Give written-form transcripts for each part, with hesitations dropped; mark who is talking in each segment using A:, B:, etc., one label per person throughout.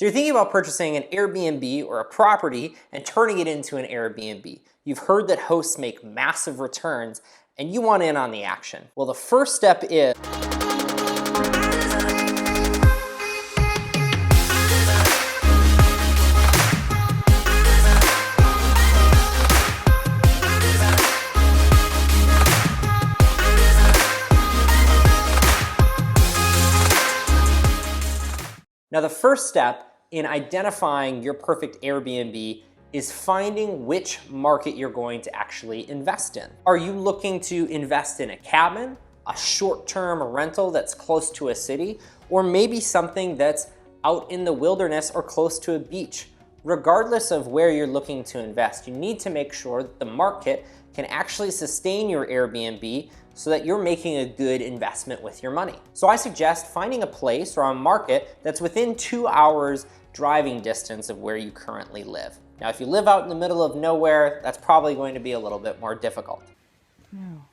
A: So you're thinking about purchasing an Airbnb or a property and turning it into an Airbnb. You've heard that hosts make massive returns and you want in on the action. Well, the first step is now, the first step in identifying your perfect Airbnb is finding which market you're going to actually invest in. Are you looking to invest in a cabin, a short-term rental that's close to a city, or maybe something that's out in the wilderness or close to a beach? Regardless of where you're looking to invest, you need to make sure that the market can actually sustain your Airbnb so that you're making a good investment with your money. So I suggest finding a place or a market that's within 2 hours driving distance of where you currently live. Now, if you live out in the middle of nowhere, that's probably going to be a little bit more difficult.
B: No.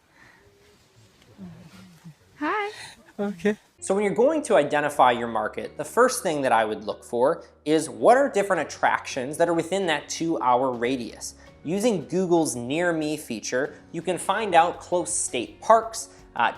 B: Hi.
C: Okay.
A: So when you're going to identify your market, the first thing that I would look for is what are different attractions that are within that 2-hour radius. Using Google's Near Me feature, you can find out close state parks,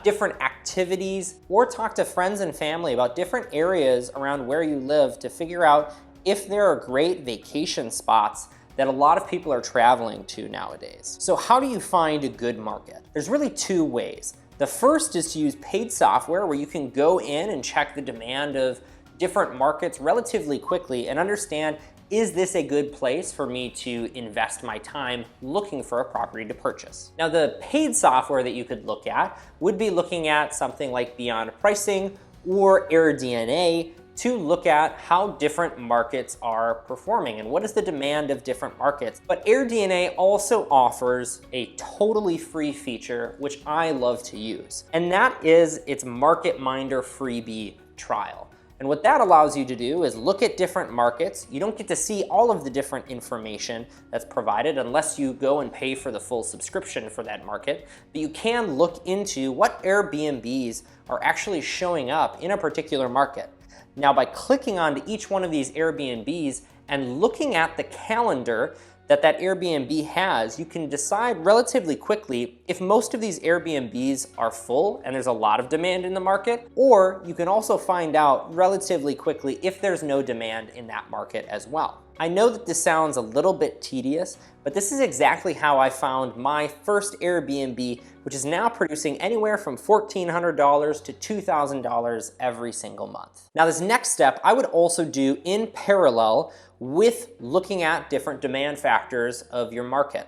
A: different activities, or talk to friends and family about different areas around where you live to figure out if there are great vacation spots that a lot of people are traveling to nowadays. So how do you find a good market? There's really 2 ways. The first is to use paid software where you can go in and check the demand of different markets relatively quickly and understand, is this a good place for me to invest my time looking for a property to purchase? Now, the paid software that you could look at would be looking at something like Beyond Pricing or AirDNA to look at how different markets are performing and what is the demand of different markets. But AirDNA also offers a totally free feature, which I love to use, and that is its Market Minder freebie trial. And what that allows you to do is look at different markets. You don't get to see all of the different information that's provided unless you go and pay for the full subscription for that market, but you can look into what Airbnbs are actually showing up in a particular market. Now, by clicking onto each one of these Airbnbs and looking at the calendar that Airbnb has, you can decide relatively quickly if most of these Airbnbs are full and there's a lot of demand in the market, or you can also find out relatively quickly if there's no demand in that market as well. I know that this sounds a little bit tedious, but this is exactly how I found my first Airbnb, which is now producing anywhere from $1,400 to $2,000 every single month. Now, this next step I would also do in parallel with looking at different demand factors of your market.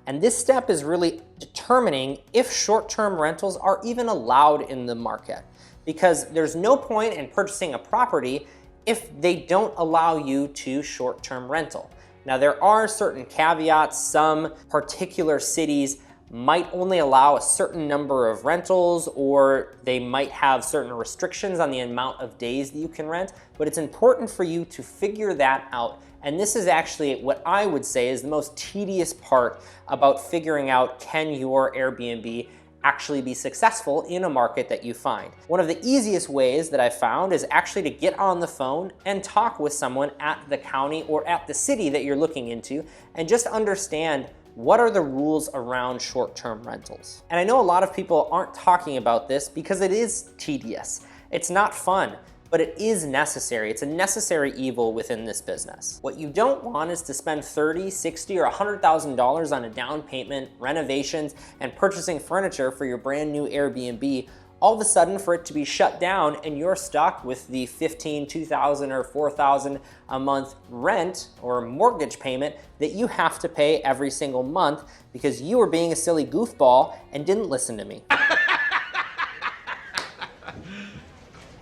A: And this step is really determining if short-term rentals are even allowed in the market, because there's no point in purchasing a property if they don't allow you to short-term rental. Now, there are certain caveats. Some particular cities might only allow a certain number of rentals, or they might have certain restrictions on the amount of days that you can rent, but it's important for you to figure that out. And this is actually what I would say is the most tedious part about figuring out, can your Airbnb actually be successful in a market that you find. One of the easiest ways that I found is actually to get on the phone and talk with someone at the county or at the city that you're looking into and just understand what are the rules around short-term rentals. And I know a lot of people aren't talking about this because it is tedious. It's not fun, but it is necessary. It's a necessary evil within this business. What you don't want is to spend $30,000, $60,000, or $100,000 on a down payment, renovations, and purchasing furniture for your brand new Airbnb, all of a sudden for it to be shut down and you're stuck with the $15,000, $2,000, or $4,000 a month rent or mortgage payment that you have to pay every single month because you were being a silly goofball and didn't listen to me.
C: Are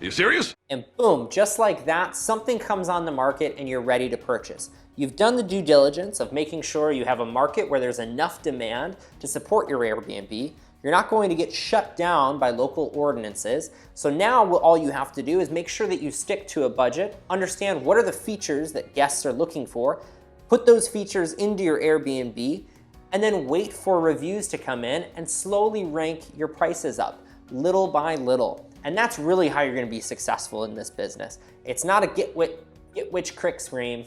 C: you serious?
A: And boom, just like that, something comes on the market and you're ready to purchase. You've done the due diligence of making sure you have a market where there's enough demand to support your Airbnb. You're not going to get shut down by local ordinances. So now all you have to do is make sure that you stick to a budget, understand what are the features that guests are looking for, put those features into your Airbnb, and then wait for reviews to come in and slowly rank your prices up, little by little. And that's really how you're gonna be successful in this business. It's not a Get rich quick scheme.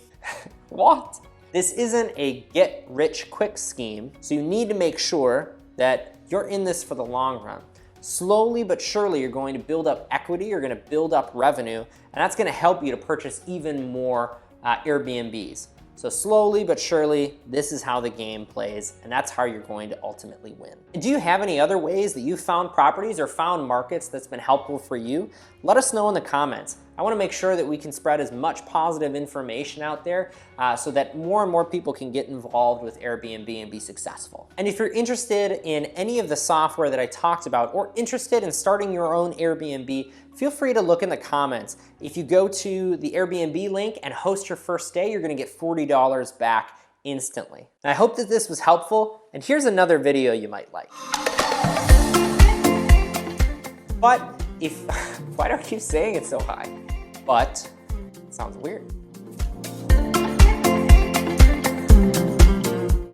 A: What? This isn't a get rich quick scheme, so you need to make sure that you're in this for the long run. Slowly but surely, you're going to build up equity, you're gonna build up revenue, and that's gonna help you to purchase even more Airbnbs. So slowly but surely, this is how the game plays, and that's how you're going to ultimately win. And do you have any other ways that you found properties or found markets that's been helpful for you? Let us know in the comments. I wanna make sure that we can spread as much positive information out there so that more and more people can get involved with Airbnb and be successful. And if you're interested in any of the software that I talked about or interested in starting your own Airbnb, feel free to look in the comments. If you go to the Airbnb link and host your first stay, you're gonna get $40 back instantly. And I hope that this was helpful, and here's another video you might like. But if, why do I keep saying it so high? But, it sounds weird.